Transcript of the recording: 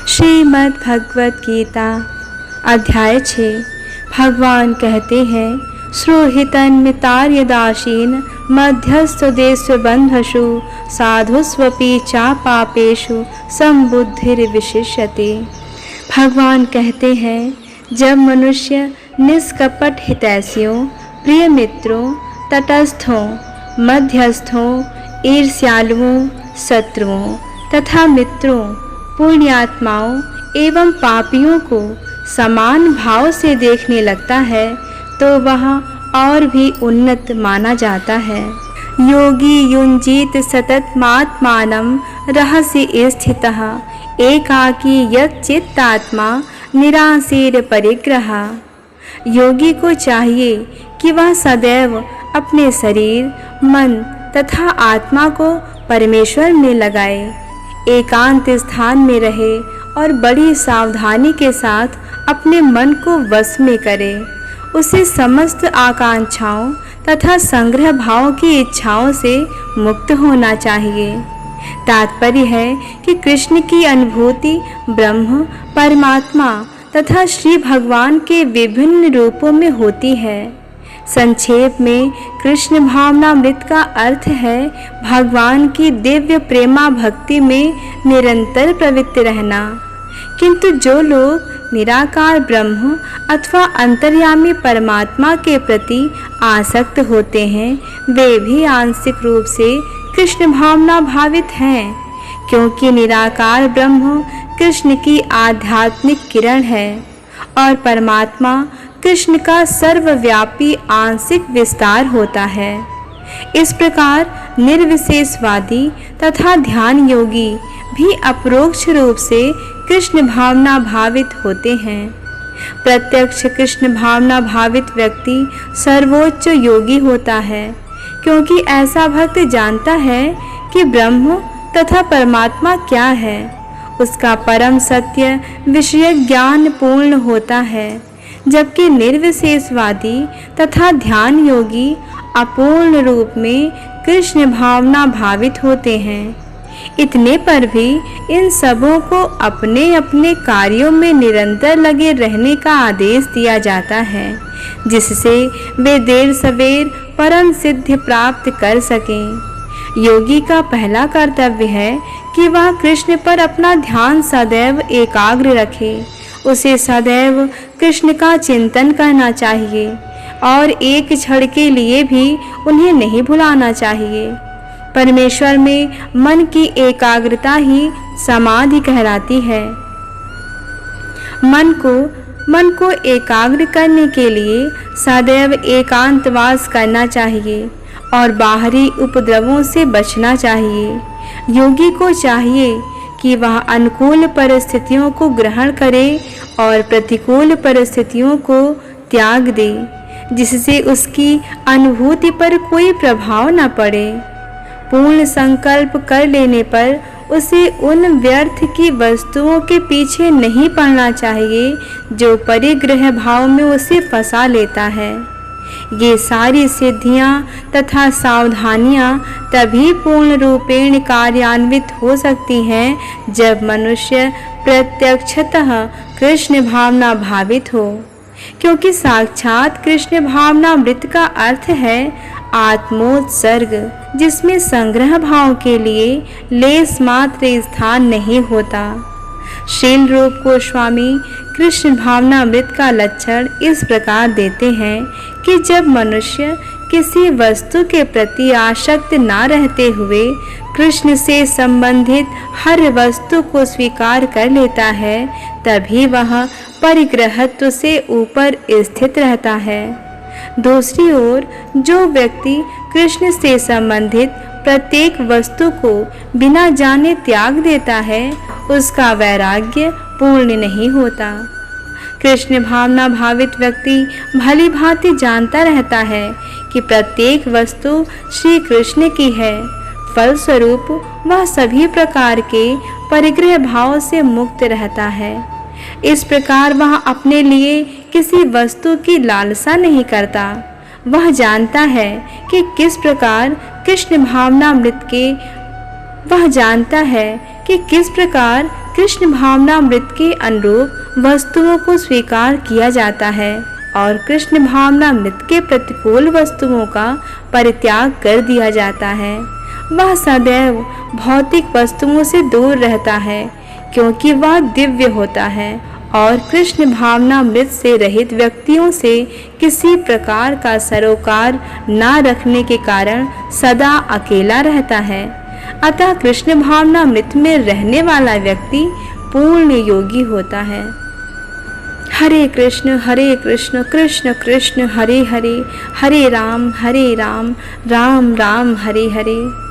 श्रीमद् भगवत गीता अध्याय 6। भगवान कहते हैं, श्रोहितन्मितार्यदाशीन मध्यस्थदेशबन्धुषु साधुष्वपि चापापेषु संबुद्धिर्विशिष्यते। भगवान कहते हैं, जब मनुष्य निष्कपट हितैषियों, प्रिय मित्रों, तटस्थों, मध्यस्थों, ईर्ष्यालुओं, शत्रुओं तथा मित्रों, पुण्यात्माओं एवं पापियों को समान भाव से देखने लगता है तो वह और भी उन्नत माना जाता है। योगी युञ्जीत सततमात्मानं रहसि स्थितः एकाकी यच्चित्तात्मा निराशीर परिग्रहा। योगी को चाहिए कि वह सदैव अपने शरीर, मन तथा आत्मा को परमेश्वर में लगाए, एकांत स्थान में रहे और बड़ी सावधानी के साथ अपने मन को वश में करे। उसे समस्त आकांक्षाओं तथा संग्रह भाव की इच्छाओं से मुक्त होना चाहिए। तात्पर्य है कि कृष्ण की अनुभूति ब्रह्म, परमात्मा तथा श्री भगवान के विभिन्न रूपों में होती है। संक्षेप में कृष्ण भावनामृत का अर्थ है भगवान की दिव्य प्रेमा भक्ति में निरंतर प्रवृत्त रहना। किंतु जो लोग निराकार ब्रह्म अथवा अंतर्यामी परमात्मा के प्रति आसक्त होते हैं, वे भी आंशिक रूप से कृष्ण भावना भावित हैं, क्योंकि निराकार ब्रह्म कृष्ण की आध्यात्मिक किरण है और परमात्मा कृष्ण का सर्वव्यापी आंशिक विस्तार होता है। इस प्रकार निर्विशेषवादी तथा ध्यान योगी भी अपरोक्ष रूप से कृष्ण भावना भावित होते हैं। प्रत्यक्ष कृष्ण भावना भावित व्यक्ति सर्वोच्च योगी होता है, क्योंकि ऐसा भक्त जानता है कि ब्रह्म तथा परमात्मा क्या है। उसका परम सत्य विषय ज्ञान पूर्ण होता है, जबकि निर्विशेषवादी तथा ध्यान योगी अपूर्ण रूप में कृष्ण भावना भावित होते हैं। इतने पर भी इन सबों को अपने अपने कार्यों में निरंतर लगे रहने का आदेश दिया जाता है, जिससे वे देर सवेर परम सिद्धि प्राप्त कर सकें। योगी का पहला कर्तव्य है कि वह कृष्ण पर अपना ध्यान सदैव एकाग्र रखे। उसे सदैव कृष्ण का चिंतन करना चाहिए और एक क्षण के लिए भी उन्हें नहीं भुलाना चाहिए। परमेश्वर में मन की एकाग्रता ही समाधि कहलाती है। मन को एकाग्र करने के लिए सदैव एकांतवास करना चाहिए और बाहरी उपद्रवों से बचना चाहिए। योगी को चाहिए कि वह अनुकूल परिस्थितियों को ग्रहण करे और प्रतिकूल परिस्थितियों को त्याग दे, जिससे उसकी अनुभूति पर कोई प्रभाव न पड़े। पूर्ण संकल्प कर लेने पर उसे उन व्यर्थ की वस्तुओं के पीछे नहीं पड़ना चाहिए जो परिग्रह भाव में उसे फंसा लेता है। ये सारी सिद्धियां तथा सावधानियां तभी पूर्ण रूपेण कार्यान्वित हो सकती हैं जब मनुष्य प्रत्यक्षतः कृष्ण भावना भावित हो, क्योंकि साक्षात कृष्ण भावनामृत का अर्थ है आत्मोत्सर्ग, जिसमें संग्रह भाव के लिए लेस मात्र स्थान नहीं होता। शील रूप गोस्वामी कृष्ण भावनामृत का लक्षण इस प्रकार देते हैं कि जब मनुष्य किसी वस्तु के प्रति आसक्त न रहते हुए कृष्ण से संबंधित हर वस्तु को स्वीकार कर लेता है, तभी वह परिग्रहत्व से ऊपर स्थित रहता है। दूसरी ओर जो व्यक्ति कृष्ण से संबंधित प्रत्येक वस्तु को बिना जाने त्याग देता है, उसका वैराग्य पूर्ण नहीं होता। कृष्ण भावना भावित व्यक्ति भली भांति जानता रहता है कि प्रत्येक वस्तु श्री कृष्ण की है। फलस्वरूप वह सभी प्रकार के परिग्रह भाव से मुक्त रहता है। इस प्रकार वह अपने लिए किसी वस्तु की लालसा नहीं करता। वह जानता है कि किस प्रकार कृष्ण भावनामृत के वह जानता है कि किस प्रकार कृष्ण भावनामृत के अनुरूप वस्तुओं को स्वीकार किया जाता है और कृष्ण भावनामृत के प्रतिकूल वस्तुओं का परित्याग कर दिया जाता है। वह सदैव भौतिक वस्तुओं से दूर रहता है क्योंकि वह दिव्य होता है और कृष्ण भावनामृत से रहित व्यक्तियों से किसी प्रकार का सरोकार न रखने के कारण सदा अकेला रहता है। अतः कृष्ण भावनामृत में रहने वाला व्यक्ति पूर्ण योगी होता है। हरे कृष्ण कृष्ण कृष्ण हरे हरे, हरे राम राम राम हरे हरे।